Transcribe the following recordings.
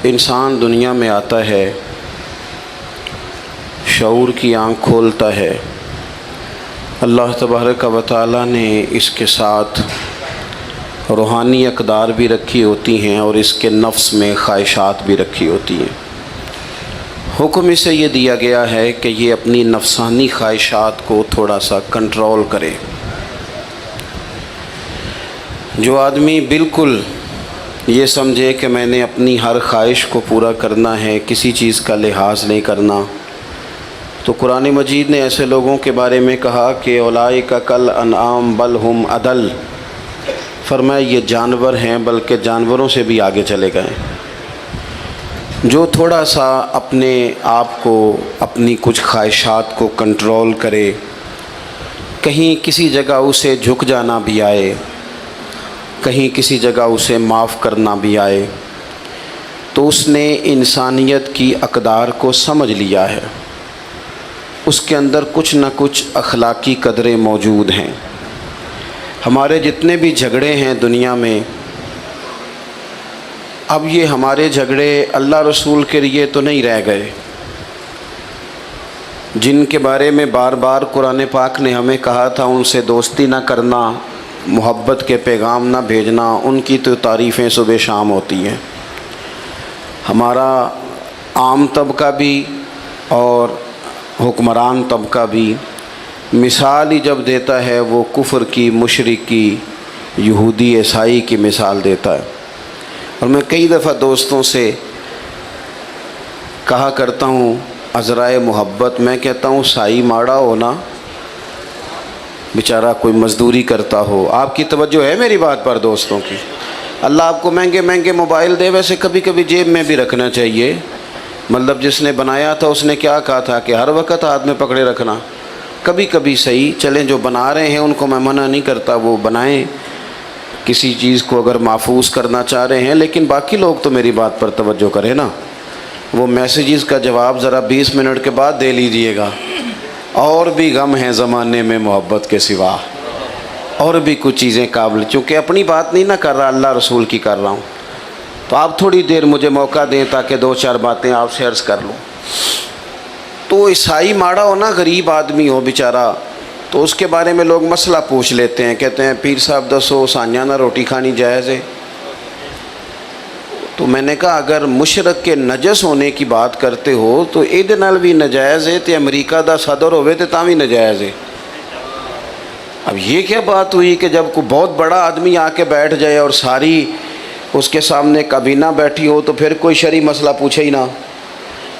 انسان دنیا میں آتا ہے، شعور کی آنکھ کھولتا ہے، اللہ تبارک و تعالیٰ نے اس کے ساتھ روحانی اقدار بھی رکھی ہوتی ہیں اور اس کے نفس میں خواہشات بھی رکھی ہوتی ہیں۔ حکم اسے یہ دیا گیا ہے کہ یہ اپنی نفسانی خواہشات کو تھوڑا سا کنٹرول کرے۔ جو آدمی بالکل یہ سمجھے کہ میں نے اپنی ہر خواہش کو پورا کرنا ہے، کسی چیز کا لحاظ نہیں کرنا، تو قرآن مجید نے ایسے لوگوں کے بارے میں کہا کہ اولئک کالانعام بل ہم اضل، فرمایا یہ جانور ہیں بلکہ جانوروں سے بھی آگے چلے گئے۔ جو تھوڑا سا اپنے آپ کو، اپنی کچھ خواہشات کو کنٹرول کرے، کہیں کسی جگہ اسے جھک جانا بھی آئے، کہیں کسی جگہ اسے معاف کرنا بھی آئے، تو اس نے انسانیت کی اقدار کو سمجھ لیا ہے۔ اس کے اندر کچھ نہ کچھ اخلاقی قدریں موجود ہیں۔ ہمارے جتنے بھی جھگڑے ہیں دنیا میں، اب یہ ہمارے جھگڑے اللہ رسول کے لیے تو نہیں رہ گئے، جن کے بارے میں بار بار قرآن پاک نے ہمیں کہا تھا ان سے دوستی نہ کرنا، محبت کے پیغام نہ بھیجنا، ان کی تو تعریفیں صبح شام ہوتی ہیں۔ ہمارا عام طبقہ بھی اور حکمران طبقہ بھی مثال ہی جب دیتا ہے وہ کفر کی، مشرک کی، یہودی عیسائی کی مثال دیتا ہے۔ اور میں کئی دفعہ دوستوں سے کہا کرتا ہوں عذرائے محبت، میں کہتا ہوں سائی ماڑا ہونا، بیچارہ کوئی مزدوری کرتا ہو۔ آپ کی توجہ ہے میری بات پر دوستوں کی؟ اللہ آپ کو مہنگے مہنگے موبائل دے، ویسے کبھی کبھی جیب میں بھی رکھنا چاہیے۔ مطلب جس نے بنایا تھا اس نے کیا کہا تھا کہ ہر وقت ہاتھ میں پکڑے رکھنا، کبھی کبھی صحیح چلیں، جو بنا رہے ہیں ان کو میں منع نہیں کرتا، وہ بنائیں کسی چیز کو اگر محفوظ کرنا چاہ رہے ہیں، لیکن باقی لوگ تو میری بات پر توجہ کریں نا۔ وہ میسیجز کا جواب ذرا 20 منٹ کے بعد دے لیجئے گا۔ اور بھی غم ہیں زمانے میں محبت کے سوا، اور بھی کچھ چیزیں قابل، چونکہ اپنی بات نہیں نہ کر رہا، اللہ رسول کی کر رہا ہوں، تو آپ تھوڑی دیر مجھے موقع دیں تاکہ 2-4 باتیں آپ سے عرض کر لوں۔ تو عیسائی ماڑا ہو نا، غریب آدمی ہو بیچارہ، تو اس کے بارے میں لوگ مسئلہ پوچھ لیتے ہیں، کہتے ہیں پیر صاحب دسو سانیہ نہ روٹی کھانی جائز ہے؟ تو میں نے کہا اگر مشرک کے نجس ہونے کی بات کرتے ہو تو ایدے نال بھی نجائز ہے، تے امریکہ دا صدر ہوئے تے تاں بھی نجائز ہے۔ اب یہ کیا بات ہوئی کہ جب کوئی بہت بڑا آدمی آ کے بیٹھ جائے اور ساری اس کے سامنے کابینہ بیٹھی ہو تو پھر کوئی شرعی مسئلہ پوچھے ہی نہ،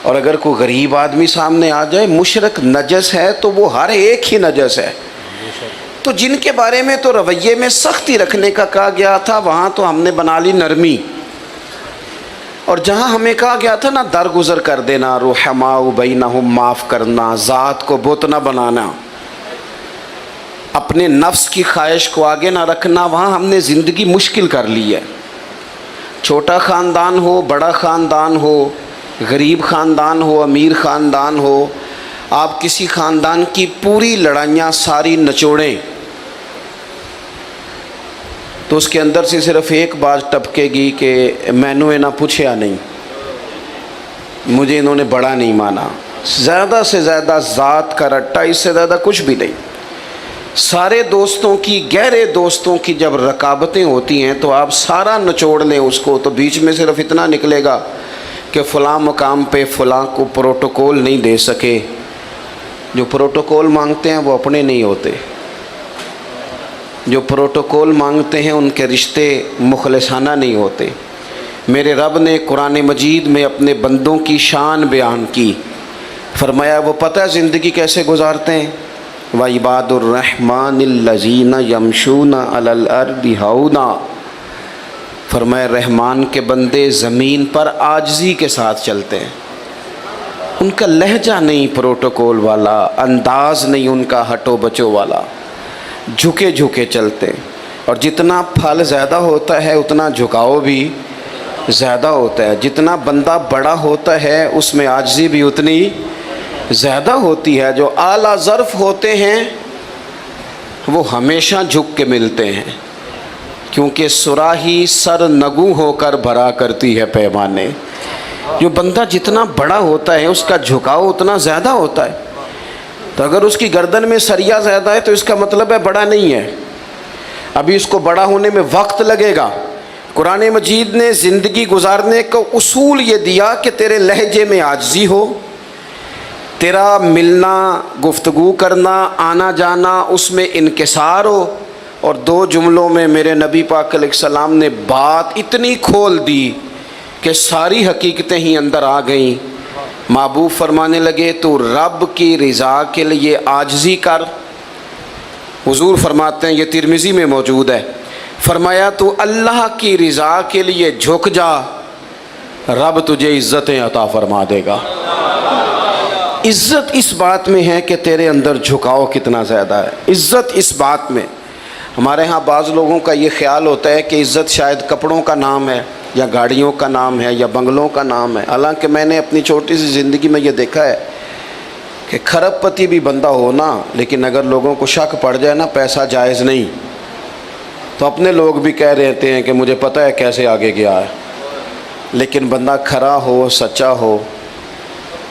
اور اگر کوئی غریب آدمی سامنے آ جائے، مشرک نجس ہے تو وہ ہر ایک ہی نجس ہے۔ تو جن کے بارے میں تو رویے میں سختی رکھنے کا کہا گیا تھا، وہاں تو ہم نے بنا لی نرمی، اور جہاں ہمیں کہا گیا تھا نا درگزر کر دینا، رحماء بینہم، معاف کرنا، ذات کو بت نہ بنانا، اپنے نفس کی خواہش کو آگے نہ رکھنا، وہاں ہم نے زندگی مشکل کر لی ہے۔ چھوٹا خاندان ہو، بڑا خاندان ہو، غریب خاندان ہو، امیر خاندان ہو، آپ کسی خاندان کی پوری لڑائیاں ساری نچوڑیں تو اس کے اندر سے صرف ایک بات ٹپکے گی کہ میں نے نہ پوچھا نہیں، مجھے انہوں نے بڑا نہیں مانا۔ زیادہ سے زیادہ ذات کا رٹا، اس سے زیادہ کچھ بھی نہیں۔ سارے دوستوں کی، گہرے دوستوں کی جب رقابتیں ہوتی ہیں تو آپ سارا نچوڑ لیں اس کو، تو بیچ میں صرف اتنا نکلے گا کہ فلاں مقام پہ فلاں کو پروٹوکول نہیں دے سکے۔ جو پروٹوکول مانگتے ہیں وہ اپنے نہیں ہوتے، جو پروٹوکول مانگتے ہیں ان کے رشتے مخلصانہ نہیں ہوتے۔ میرے رب نے قرآن مجید میں اپنے بندوں کی شان بیان کی، فرمایا وہ پتہ زندگی کیسے گزارتے ہیں، وَعِبَادُ الرَّحْمَنِ الَّذِينَ يَمْشُونَ عَلَى الْأَرْضِ هَوْنًا، فرمایا رحمان کے بندے زمین پر عاجزی کے ساتھ چلتے ہیں، ان کا لہجہ نہیں پروٹوکول والا، انداز نہیں ان کا ہٹو بچو والا، جھکے جھکے چلتے ہیں۔ اور جتنا پھل زیادہ ہوتا ہے اتنا جھکاؤ بھی زیادہ ہوتا ہے، جتنا بندہ بڑا ہوتا ہے اس میں عاجزی بھی اتنی زیادہ ہوتی ہے۔ جو اعلیٰ ظرف ہوتے ہیں وہ ہمیشہ جھک کے ملتے ہیں، کیونکہ صراحی سر نگو ہو کر بھرا کرتی ہے پیمانے۔ جو بندہ جتنا بڑا ہوتا ہے اس کا جھکاؤ اتنا زیادہ ہوتا ہے. تو اگر اس کی گردن میں سریا زیادہ ہے تو اس کا مطلب ہے بڑا نہیں ہے, ابھی اس کو بڑا ہونے میں وقت لگے گا. قرآن مجید نے زندگی گزارنے کا اصول یہ دیا کہ تیرے لہجے میں عاجزی ہو, تیرا ملنا, گفتگو کرنا, آنا جانا اس میں انکسار ہو. اور 2 جملوں میں میرے نبی پاک علیہ السلام نے بات اتنی کھول دی کہ ساری حقیقتیں ہی اندر آ گئیں. محبوب فرمانے لگے تو رب کی رضا کے لیے عاجزی کر. حضور فرماتے ہیں, یہ ترمذی میں موجود ہے, فرمایا تو اللہ کی رضا کے لیے جھک جا, رب تجھے عزتیں عطا فرما دے گا. عزت اس بات میں ہے کہ تیرے اندر جھکاؤ کتنا زیادہ ہے. عزت اس بات میں, ہمارے ہاں بعض لوگوں کا یہ خیال ہوتا ہے کہ عزت شاید کپڑوں کا نام ہے یا گاڑیوں کا نام ہے یا بنگلوں کا نام ہے. حالانکہ میں نے اپنی چھوٹی سی زندگی میں یہ دیکھا ہے کہ کھرب پتی بھی بندہ ہو نا, لیکن اگر لوگوں کو شک پڑ جائے نا پیسہ جائز نہیں, تو اپنے لوگ بھی کہہ رہتے ہیں کہ مجھے پتہ ہے کیسے آگے گیا ہے. لیکن بندہ کھرا ہو, سچا ہو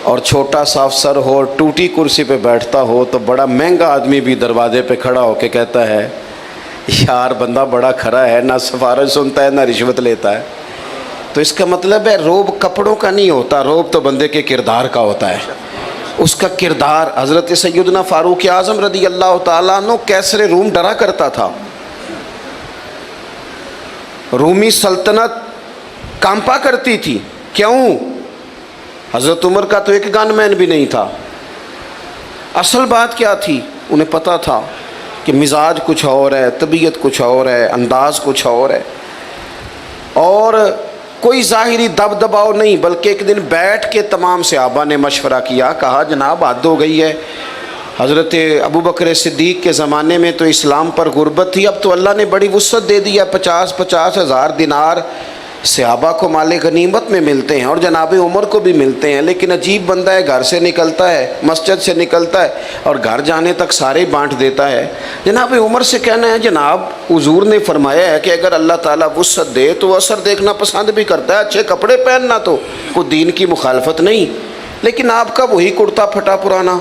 اور چھوٹا سا افسر ہو اور ٹوٹی کرسی پہ بیٹھتا ہو تو بڑا مہنگا آدمی بھی دروازے پہ کھڑا ہو کے کہتا ہے یار بندہ بڑا کھرا ہے, نہ سفارش سنتا ہے نہ رشوت لیتا ہے. تو اس کا مطلب ہے روب کپڑوں کا نہیں ہوتا, روب تو بندے کے کردار کا ہوتا ہے. اس کا کردار. حضرت سیدنا فاروق اعظم رضی اللہ تعالیٰ عنہ کیسر روم ڈرا کرتا تھا, رومی سلطنت کانپا کرتی تھی. کیوں؟ حضرت عمر کا تو ایک گن مین بھی نہیں تھا. اصل بات کیا تھی؟ انہیں پتہ تھا کہ مزاج کچھ اور ہے, طبیعت کچھ اور ہے, انداز کچھ اور ہے, اور کوئی ظاہری دب دباؤ نہیں, بلکہ ایک دن بیٹھ کے تمام صحابہ نے مشورہ کیا, کہا جناب حد ہو گئی ہے. حضرت ابو بکر صدیق کے زمانے میں تو اسلام پر غربت تھی, اب تو اللہ نے بڑی وسعت دے دی ہے, 50 ہزار دینار صحابہ کو مال غنیمت میں ملتے ہیں اور جناب عمر کو بھی ملتے ہیں. لیکن عجیب بندہ ہے, گھر سے نکلتا ہے, مسجد سے نکلتا ہے اور گھر جانے تک سارے بانٹ دیتا ہے. جناب عمر سے کہنا ہے جناب حضور نے فرمایا ہے کہ اگر اللہ تعالیٰ وسعت دے تو اثر دیکھنا پسند بھی کرتا ہے, اچھے کپڑے پہننا تو کوئی دین کی مخالفت نہیں, لیکن آپ کا وہی کرتا پھٹا پرانا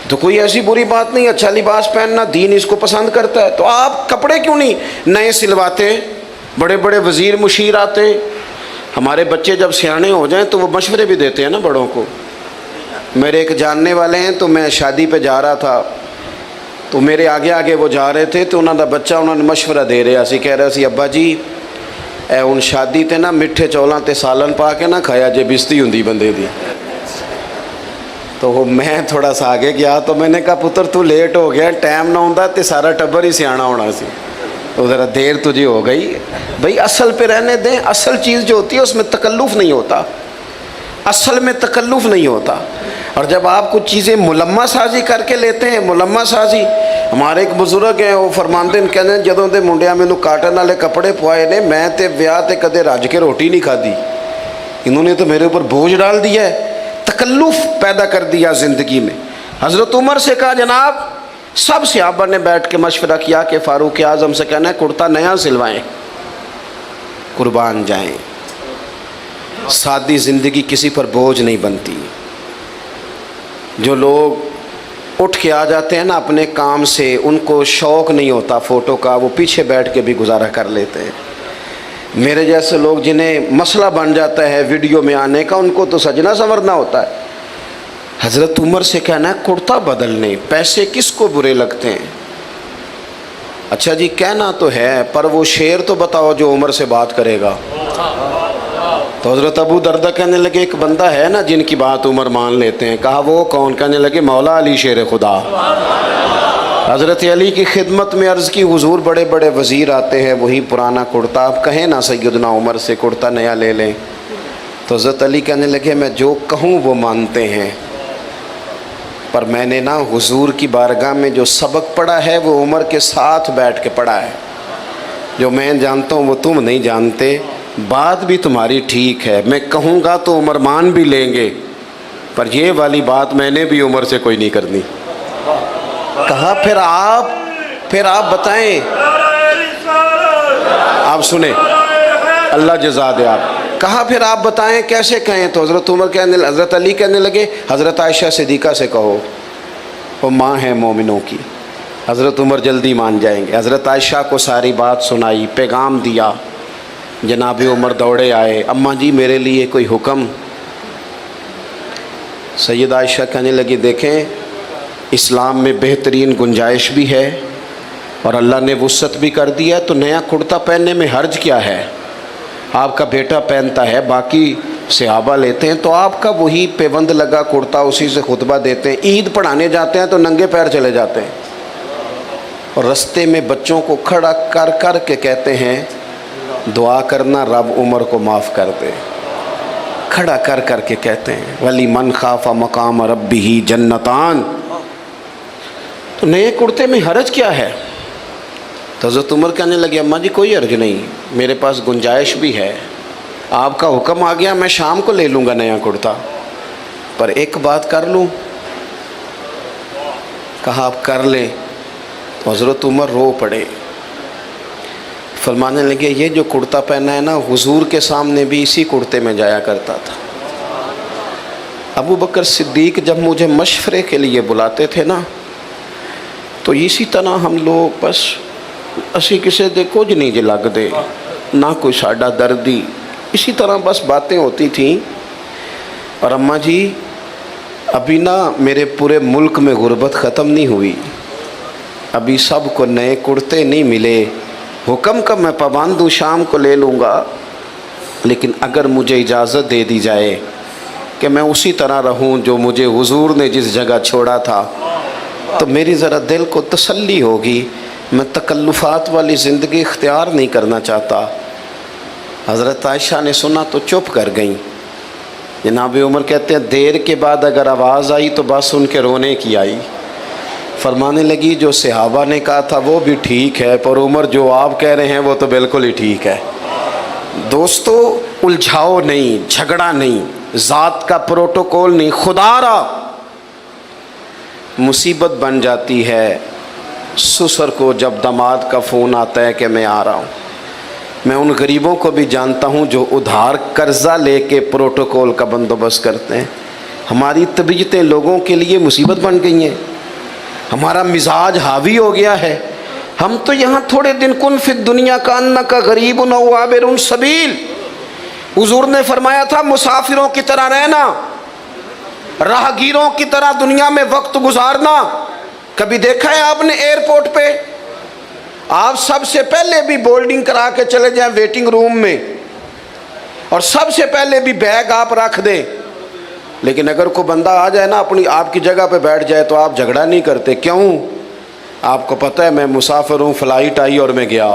تو کوئی ایسی بری بات نہیں, اچھا لباس پہننا دین اس کو پسند کرتا ہے. تو آپ کپڑے کیوں نہیں نئے سلواتے؟ بڑے بڑے وزیر مشیر آتے, ہمارے بچے جب سیانے ہو جائیں تو وہ مشورے بھی دیتے ہیں نا بڑوں کو. میرے ایک جاننے والے ہیں, تو میں شادی پہ جا رہا تھا تو میرے آگے آگے وہ جا رہے تھے, تو انہوں کا بچہ انہوں نے مشورہ دے رہا سی, کہہ رہا سی ابا جی اے ہن شادی تے نا میٹھے چولاں تے سالن پا کے نہ کھایا جے بستی ہوندی بندے دی. تو وہ میں تھوڑا سا آگے گیا تو میں نے کہا پتر تو لیٹ ہو گیا, ٹائم نہ ہوندا تے سارا ٹبر ہی سیانا ہونا سی, تو ذرا دیر تجھے ہو گئی. بھائی اصل پہ رہنے دیں, اصل چیز جو ہوتی ہے اس میں تکلف نہیں ہوتا, اصل میں تکلف نہیں ہوتا. اور جب آپ کچھ چیزیں ملمہ سازی کر کے لیتے ہیں, ملمہ سازی, ہمارے ایک بزرگ ہیں وہ فرماندے ہیں, کہتے ہیں جدوں دے منڈیاں مینوں کاٹن والے کپڑے پوائے نے, میں تے ویاہ تے کدے رج کے روٹی نہیں کھادی, انہوں نے تو میرے اوپر بوجھ ڈال دیا ہے, تکلف پیدا کر دیا زندگی میں. حضرت عمر سے کہا جناب, سب صحابہ نے بیٹھ کے مشورہ کیا کہ فاروق اعظم سے کہنا ہے کرتا نیا سلوائیں, قربان جائیں. سادی زندگی کسی پر بوجھ نہیں بنتی. جو لوگ اٹھ کے آ جاتے ہیں نا اپنے کام سے, ان کو شوق نہیں ہوتا فوٹو کا, وہ پیچھے بیٹھ کے بھی گزارا کر لیتے ہیں. میرے جیسے لوگ جنہیں مسئلہ بن جاتا ہے ویڈیو میں آنے کا, ان کو تو سجنا سنورنا ہوتا ہے. حضرت عمر سے کہنا ہے کرتا بدلنے, پیسے کس کو برے لگتے ہیں؟ اچھا جی کہنا تو ہے, پر وہ شعر تو بتاؤ جو عمر سے بات کرے گا. تو حضرت ابو دردہ کہنے لگے ایک بندہ ہے نا جن کی بات عمر مان لیتے ہیں. کہا وہ کون؟ کہنے لگے مولا علی شیر خدا. حضرت علی کی خدمت میں عرض کی حضور بڑے بڑے وزیر آتے ہیں وہی پرانا کرتا, آپ کہیں نا سیدنا عمر سے کرتا نیا لے لیں. تو حضرت علی کہنے لگے میں جو کہوں وہ مانتے ہیں, پر میں نے نا حضور کی بارگاہ میں جو سبق پڑھا ہے وہ عمر کے ساتھ بیٹھ کے پڑھا ہے. جو میں جانتا ہوں وہ تم نہیں جانتے. بات بھی تمہاری ٹھیک ہے, میں کہوں گا تو عمر مان بھی لیں گے, پر یہ والی بات میں نے بھی عمر سے کوئی نہیں کرنی. کہا پھر آپ بتائیں, آپ سنیں, اللہ جزا دے آپ. کہا پھر آپ بتائیں کیسے کہیں؟ تو حضرت علی کہنے لگے حضرت عائشہ صدیقہ سے کہو، وہ ماں ہے مومنوں کی۔ حضرت عمر جلدی مان جائیں گے۔ حضرت عائشہ کو ساری بات سنائی، پیغام دیا۔ جناب عمر دوڑے آئے، اماں جی میرے لیے کوئی حکم؟ سید عائشہ کہنے لگی دیکھیں اسلام میں بہترین گنجائش بھی ہے اور اللہ نے وسعت بھی کر دیا، تو نیا کرتا پہننے میں حرج کیا ہے؟ آپ کا بیٹا پہنتا ہے، باقی صحابہ لیتے ہیں، تو آپ کا وہی پیوند لگا کرتا اسی سے خطبہ دیتے ہیں، عید پڑھانے جاتے ہیں تو ننگے پیر چلے جاتے ہیں، اور رستے میں بچوں کو کھڑا کر کر کے کہتے ہیں دعا کرنا رب عمر کو معاف کر دے، کھڑا کر کر کے کہتے ہیں ولی من خاف مقام ربہ جنتان۔ تو نئے کرتے میں حرج کیا ہے؟ تو حضرت عمر کہنے لگے اماں جی کوئی حرج نہیں، میرے پاس گنجائش بھی ہے، آپ کا حکم آ گیا میں شام کو لے لوں گا نیا کرتا، پر ایک بات کر لوں؟ کہا آپ کر لیں۔ تو حضرت عمر رو پڑے، فرمانے لگے یہ جو کرتا پہنا ہے نا حضور کے سامنے بھی اسی کرتے میں جایا کرتا تھا۔ ابو بکر صدیق جب مجھے مشورے کے لیے بلاتے تھے نا تو اسی طرح ہم لوگ بس اسی کسے دے کچھ نہیں جے لگ دے، نہ کوئی ساڈا دردی، اسی طرح بس باتیں ہوتی تھیں۔ اور اماں جی ابھی نا میرے پورے ملک میں غربت ختم نہیں ہوئی، ابھی سب کو نئے کرتے نہیں ملے، حکم کا میں پابند ہوں شام کو لے لوں گا، لیکن اگر مجھے اجازت دے دی جائے کہ میں اسی طرح رہوں جو مجھے حضور نے جس جگہ چھوڑا تھا تو میری ذرا دل کو تسلی ہوگی، میں تکلفات والی زندگی اختیار نہیں کرنا چاہتا۔ حضرت عائشہ نے سنا تو چپ کر گئیں۔ جناب عمر کہتے ہیں دیر کے بعد اگر آواز آئی تو بس ان کے رونے کی آئی، فرمانے لگی جو صحابہ نے کہا تھا وہ بھی ٹھیک ہے، پر عمر جو آپ کہہ رہے ہیں وہ تو بالکل ہی ٹھیک ہے۔ دوستو الجھاؤ نہیں، جھگڑا نہیں، ذات کا پروٹوکول نہیں، خدا را مصیبت بن جاتی ہے سسر کو جب داماد کا فون آتا ہے کہ میں آ رہا ہوں۔ میں ان غریبوں کو بھی جانتا ہوں جو ادھار قرضہ لے کے پروٹوکول کا بندوبست کرتے ہیں۔ ہماری طبیعتیں لوگوں کے لیے مصیبت بن گئی ہیں، ہمارا مزاج حاوی ہو گیا ہے۔ ہم تو یہاں تھوڑے دن کن فی الدنیا کانک غریب او عابر سبیل، حضور نے فرمایا تھا مسافروں کی طرح رہنا، راہگیروں کی طرح دنیا میں وقت گزارنا۔ کبھی دیکھا ہے آپ نے ایئرپورٹ پہ آپ سب سے پہلے بھی بولڈنگ کرا کے چلے جائیں ویٹنگ روم میں، اور سب سے پہلے بھی بیگ آپ رکھ دیں، لیکن اگر کوئی بندہ آ جائے نا اپنی آپ کی جگہ پہ بیٹھ جائے تو آپ جھگڑا نہیں کرتے، کیوں؟ آپ کو پتہ ہے میں مسافر ہوں، فلائٹ آئی اور میں گیا۔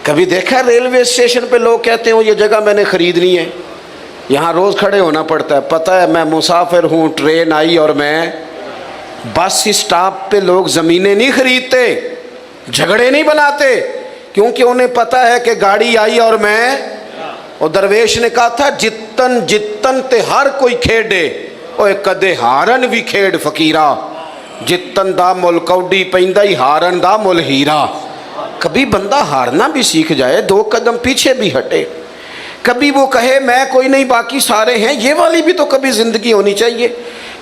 کبھی دیکھا ہے ریلوے اسٹیشن پہ لوگ کہتے ہیں یہ جگہ میں نے خریدنی ہے، یہاں روز کھڑے ہونا پڑتا ہے، پتہ ہے میں مسافر ہوں، ٹرین آئی اور میں بس اسٹاپ پہ لوگ زمینیں نہیں خریدتے، جھگڑے نہیں بناتے، کیونکہ انہیں پتہ ہے کہ گاڑی آئی اور میں، اور درویش نے کہا تھا جتن جتن تے ہر کوئی کھیڑے، اوے کدے ہارن بھی کھیڑ فقیرہ، جتن دا مل کوڈی پیندا ہی ہارن دا مل ہیرا۔ کبھی بندہ ہارنا بھی سیکھ جائے، 2 قدم پیچھے بھی ہٹے، کبھی وہ کہے میں کوئی نہیں باقی سارے ہیں، یہ والی بھی تو کبھی زندگی ہونی چاہیے۔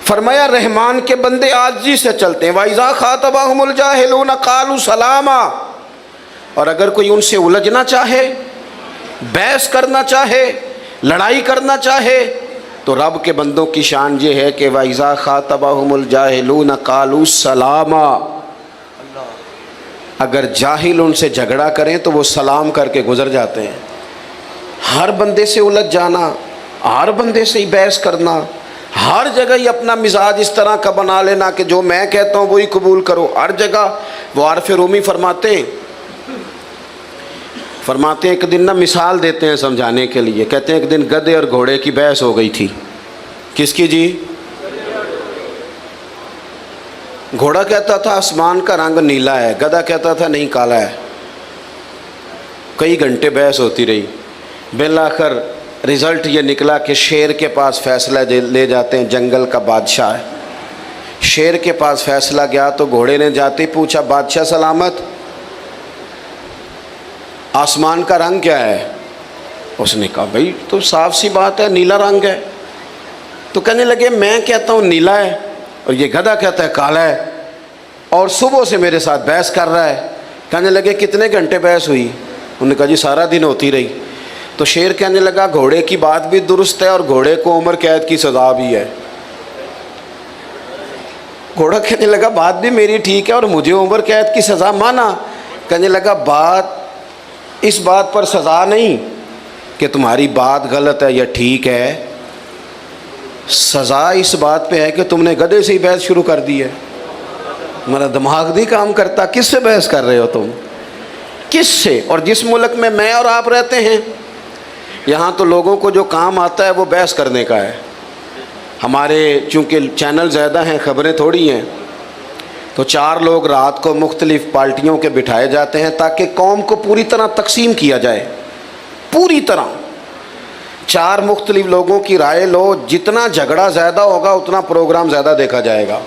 فرمایا رحمان کے بندے عاجزی سے چلتے ہیں، وَإِذَا خَاطَبَهُمُ الْجَاهِلُونَ قَالُوا سَلَامًا، اور اگر کوئی ان سے الجھنا چاہے، بحث کرنا چاہے، لڑائی کرنا چاہے، تو رب کے بندوں کی شان یہ ہے کہ وَإِذَا خَاطَبَهُمُ الْجَاهِلُونَ قَالُوا سَلَامًا، اگر جاہل ان سے جھگڑا کریں تو وہ سلام کر کے گزر جاتے ہیں۔ ہر بندے سے الجھ جانا، ہر بندے سے ہی بحث کرنا، ہر جگہ ہی اپنا مزاج اس طرح کا بنا لینا کہ جو میں کہتا ہوں وہی قبول کرو، ہر جگہ۔ وہ عارف رومی فرماتے ہیں ایک دن نا مثال دیتے ہیں سمجھانے کے لیے، کہتے ہیں ایک دن گدھے اور گھوڑے کی بحث ہو گئی تھی۔ کس کی جی؟ گھوڑا کہتا تھا آسمان کا رنگ نیلا ہے، گدھا کہتا تھا نہیں کالا ہے۔ کئی گھنٹے بحث ہوتی رہی، بالآخر رزلٹ یہ نکلا کہ شیر کے پاس فیصلہ لے جاتے ہیں، جنگل کا بادشاہ ہے، شیر کے پاس فیصلہ گیا تو گھوڑے نے جاتے ہی پوچھا بادشاہ سلامت، آسمان کا رنگ کیا ہے؟ اس نے کہا بھائی تو صاف سی بات ہے نیلا رنگ ہے. تو کہنے لگے میں کہتا ہوں نیلا ہے اور یہ گدھا کہتا ہے کالا ہے اور صبح سے میرے ساتھ بحث کر رہا ہے. کہنے لگے کتنے گھنٹے بحث ہوئی؟ انہوں نے کہا جی سارا دن ہوتی رہی. تو شیر کہنے لگا گھوڑے کی بات بھی درست ہے اور گھوڑے کو عمر قید کی سزا بھی ہے. گھوڑا کہنے لگا بات بھی میری ٹھیک ہے اور مجھے عمر قید کی سزا مانا. کہنے لگا بات اس بات پر سزا نہیں کہ تمہاری بات غلط ہے یا ٹھیک ہے، سزا اس بات پہ ہے کہ تم نے گدھے سے ہی بحث شروع کر دی ہے. میرا دماغ نہیں کام کرتا، کس سے بحث کر رہے ہو تم؟ کس سے؟ اور جس ملک میں اور آپ رہتے ہیں یہاں تو لوگوں کو جو کام آتا ہے وہ بحث کرنے کا ہے. ہمارے چونکہ چینل زیادہ ہیں خبریں تھوڑی ہیں، تو 4 لوگ رات کو مختلف پارٹیوں کے بٹھائے جاتے ہیں تاکہ قوم کو پوری طرح تقسیم کیا جائے. پوری طرح 4 مختلف لوگوں کی رائے لو، جتنا جھگڑا زیادہ ہوگا اتنا پروگرام زیادہ دیکھا جائے گا،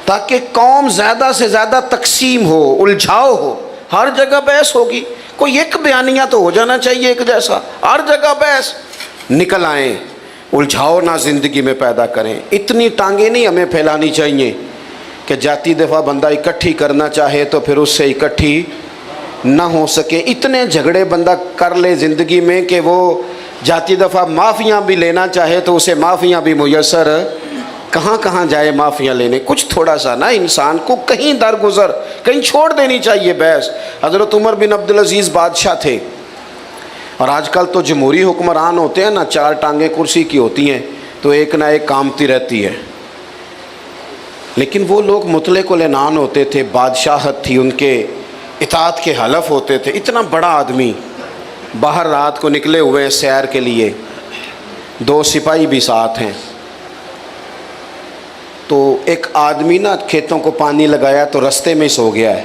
تاکہ قوم زیادہ سے زیادہ تقسیم ہو، الجھاؤ ہو. ہر جگہ بحث ہوگی، کوئی ایک بیانیہ تو ہو جانا چاہیے ایک جیسا. ہر جگہ بحث، نکل آئیں، الجھاؤ نہ زندگی میں پیدا کریں. اتنی ٹانگیں نہیں ہمیں پھیلانی چاہیے کہ جاتی دفعہ بندہ اکٹھی کرنا چاہے تو پھر اس سے اکٹھی نہ ہو سکے. اتنے جھگڑے بندہ کر لے زندگی میں کہ وہ جاتی دفعہ معافیاں بھی لینا چاہے تو اسے معافیاں بھی میسر کہاں کہاں جائے معافیاں لینے. کچھ تھوڑا سا نا انسان کو کہیں درگزر کہیں چھوڑ دینی چاہیے بحث. حضرت عمر بن عبدالعزیز بادشاہ تھے اور آج کل تو جمہوری حکمران ہوتے ہیں نا، 4 ٹانگیں کرسی کی ہوتی ہیں تو ایک نہ ایک کامتی رہتی ہے. لیکن وہ لوگ مطلق العنان ہوتے تھے، بادشاہت تھی ان کے، اطاعت کے حلف ہوتے تھے. اتنا بڑا آدمی باہر رات کو نکلے ہوئے ہیں سیر کے لیے، 2 سپاہی بھی ساتھ ہیں. تو ایک آدمی نا کھیتوں کو پانی لگایا تو رستے میں ہی سو گیا ہے.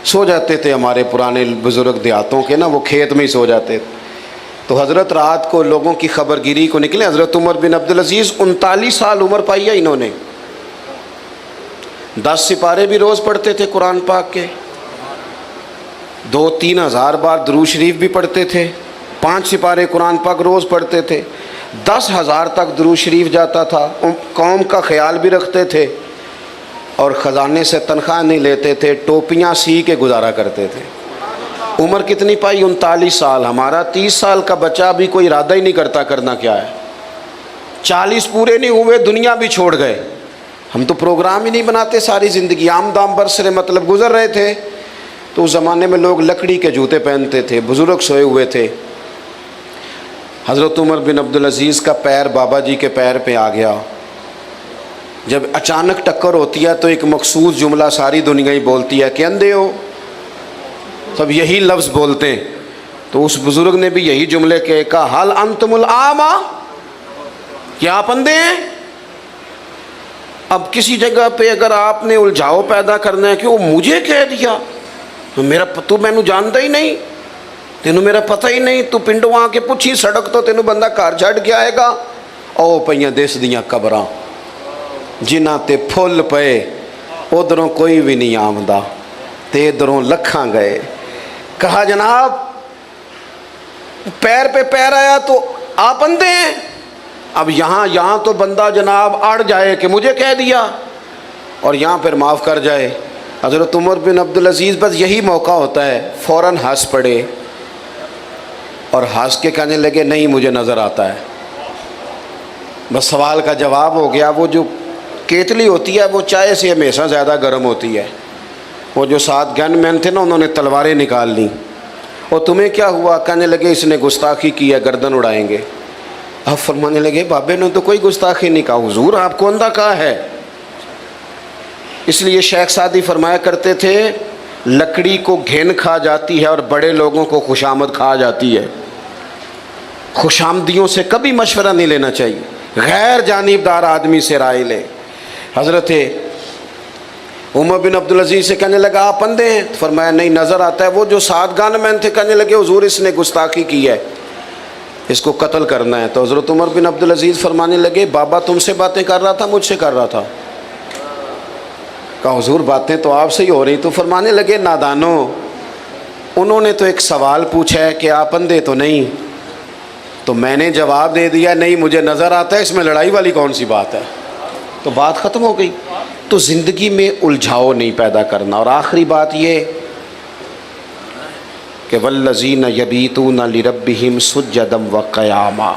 سو جاتے تھے ہمارے پرانے بزرگ دیہاتوں کے نا، وہ کھیت میں ہی سو جاتے تھے. تو حضرت رات کو لوگوں کی خبر گیری کو نکلے. حضرت عمر بن عبدالعزیز 39 سال عمر پائی ہے انہوں نے. 10 سپارے بھی روز پڑھتے تھے قرآن پاک کے، 2-3 ہزار بار درود شریف بھی پڑھتے تھے، 5 سپارے قرآن پاک روز پڑھتے تھے، 10,000 تک درود شریف جاتا تھا. قوم کا خیال بھی رکھتے تھے اور خزانے سے تنخواہ نہیں لیتے تھے، ٹوپیاں سی کے گزارا کرتے تھے. عمر کتنی پائی؟ 39 سال. ہمارا 30 سال کا بچہ بھی کوئی ارادہ ہی نہیں کرتا کرنا کیا ہے. 40 پورے نہیں ہوئے دنیا بھی چھوڑ گئے. ہم تو پروگرام ہی نہیں بناتے، ساری زندگی عام دام برسرے مطلب گزر رہے تھے. تو اس زمانے میں لوگ لکڑی کے جوتے پہنتے تھے، بزرگ سوئے ہوئے تھے. حضرت عمر بن عبدالعزیز کا پیر بابا جی کے پیر پہ آ گیا. جب اچانک ٹکر ہوتی ہے تو ایک مخصوص جملہ ساری دنیا ہی بولتی ہے کہ اندھے ہو، سب یہی لفظ بولتے ہیں. تو اس بزرگ نے بھی یہی جملے کے کہا حل انتم الاعمی، کیا آپ اندھے ہیں؟ اب کسی جگہ پہ اگر آپ نے الجھاؤ پیدا کرنا ہے کہ وہ مجھے کہہ دیا، تو میں نے جانتا ہی نہیں، تینوں میرا پتہ ہی نہیں، تو پنڈوں آ کے پوچھی سڑک تو تینوں بندہ گھر چھڈ کے آئے گا. او پئیاں دس دیاں قبراں جنہاں تے پھل پئے، ادھروں کوئی بھی نہیں آمدا تے ادھروں لکھاں گئے. کہا جناب پیر پہ پیر آیا تو آپ اندھے ہیں؟ اب یہاں تو بندہ جناب اڑ جائے کہ مجھے کہہ دیا، اور یہاں پھر معاف کر جائے. حضرت عمر بن عبدالعزیز بس یہی موقع ہوتا ہے، فوراً ہنس پڑے اور ہنس کے کہنے لگے نہیں مجھے نظر آتا ہے. بس سوال کا جواب ہو گیا. وہ جو کیتلی ہوتی ہے وہ چائے سے ہمیشہ زیادہ گرم ہوتی ہے. وہ جو 7 گن مین تھے نا انہوں نے تلواریں نکال لیں. اور تمہیں کیا ہوا؟ کہنے لگے اس نے گستاخی کی ہے، گردن اڑائیں گے. اب فرمانے لگے بابے نے تو کوئی گستاخی نہیں کہا. حضور آپ کو اندھا کہا ہے. اس لیے شیخ سعدی فرمایا کرتے تھے لکڑی کو گھن کھا جاتی ہے اور بڑے لوگوں کو خوشامد کھا جاتی ہے. خوشامدیوں سے کبھی مشورہ نہیں لینا چاہیے، غیر جانبدار آدمی سے رائے لے. حضرت عمر بن عبدالعزیز سے کہنے لگا آپ اندھے ہیں؟ فرمایا نہیں نظر آتا ہے. وہ جو 7 گن مین تھے کہنے لگے حضور اس نے گستاخی کی ہے، اس کو قتل کرنا ہے. تو حضرت عمر بن عبدالعزیز فرمانے لگے بابا تم سے باتیں کر رہا تھا مجھ سے کر رہا تھا؟ کہا حضور باتیں تو آپ سے ہی ہو رہی. تو فرمانے لگے نادانو، انہوں نے تو ایک سوال پوچھا ہے کہ آپ اندھے تو نہیں، تو میں نے جواب دے دیا نہیں مجھے نظر آتا ہے، اس میں لڑائی والی کون سی بات ہے، تو بات ختم ہو گئی۔ تو زندگی میں الجھاؤ نہیں پیدا کرنا۔ اور آخری بات یہ کہ والذین یبیتون لربہم سجدا وقیاما،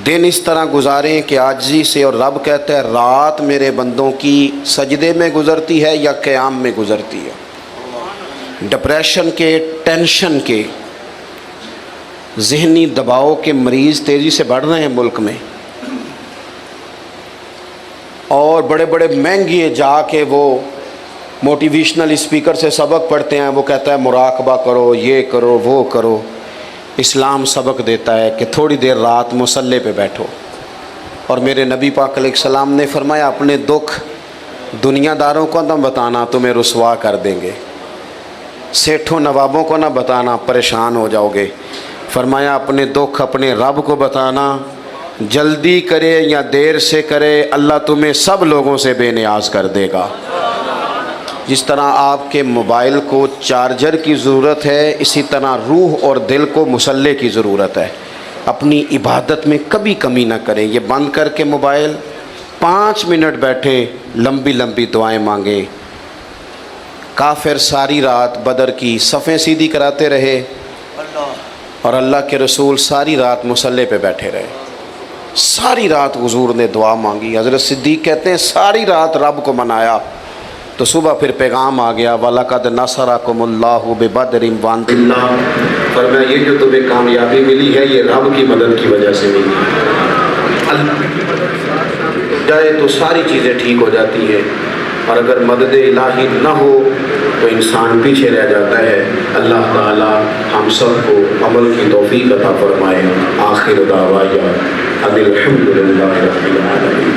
دن اس طرح گزاریں کہ عاجزی سے، اور رب کہتا ہے رات میرے بندوں کی سجدے میں گزرتی ہے یا قیام میں گزرتی ہے۔ ڈپریشن کے، ٹینشن کے، ذہنی دباؤ کے مریض تیزی سے بڑھ رہے ہیں ملک میں، اور بڑے بڑے مہنگے جا کے وہ موٹیویشنل اسپیکر سے سبق پڑھتے ہیں، وہ کہتا ہے مراقبہ کرو، یہ کرو، وہ کرو۔ اسلام سبق دیتا ہے کہ تھوڑی دیر رات مصلی پہ بیٹھو، اور میرے نبی پاک علیہ السلام نے فرمایا اپنے دکھ دنیا داروں کو نہ بتانا، تمہیں رسوا کر دیں گے، سیٹھوں نوابوں کو نہ بتانا، پریشان ہو جاؤ گے۔ فرمایا اپنے دکھ اپنے رب کو بتانا، جلدی کرے یا دیر سے کرے اللہ تمہیں سب لوگوں سے بے نیاز کر دے گا۔ جس طرح آپ کے موبائل کو چارجر کی ضرورت ہے، اسی طرح روح اور دل کو مصلی کی ضرورت ہے۔ اپنی عبادت میں کبھی کمی نہ کریں، یہ بند کر کے موبائل 5 منٹ بیٹھے لمبی لمبی دعائیں مانگیں۔ کافر ساری رات بدر کی صفیں سیدھی کراتے رہے، اور اللہ کے رسول ساری رات مصلی پہ بیٹھے رہے، ساری رات حضور نے دعا مانگی۔ حضرت صدیق کہتے ہیں ساری رات رب کو منایا، تو صبح پھر پیغام آ گیا وَلَقَدْ نَصَرَكُمُ اللَّهُ بِبَدْرٍ وَأَنْتُمْ أَذِلَّةٌ، فرمایا یہ جو تمہیں کامیابی ملی ہے یہ رب کی مدد کی وجہ سے ملی ہے۔ اللہ جائے تو ساری چیزیں ٹھیک ہو جاتی ہیں، اور اگر مدد الہی نہ ہو تو انسان پیچھے رہ جاتا ہے۔ اللہ تعالی ہم سب کو عمل کی توفیق عطا فرمائے۔ آخر دعوانا ان الحمد للہ رب العالمین۔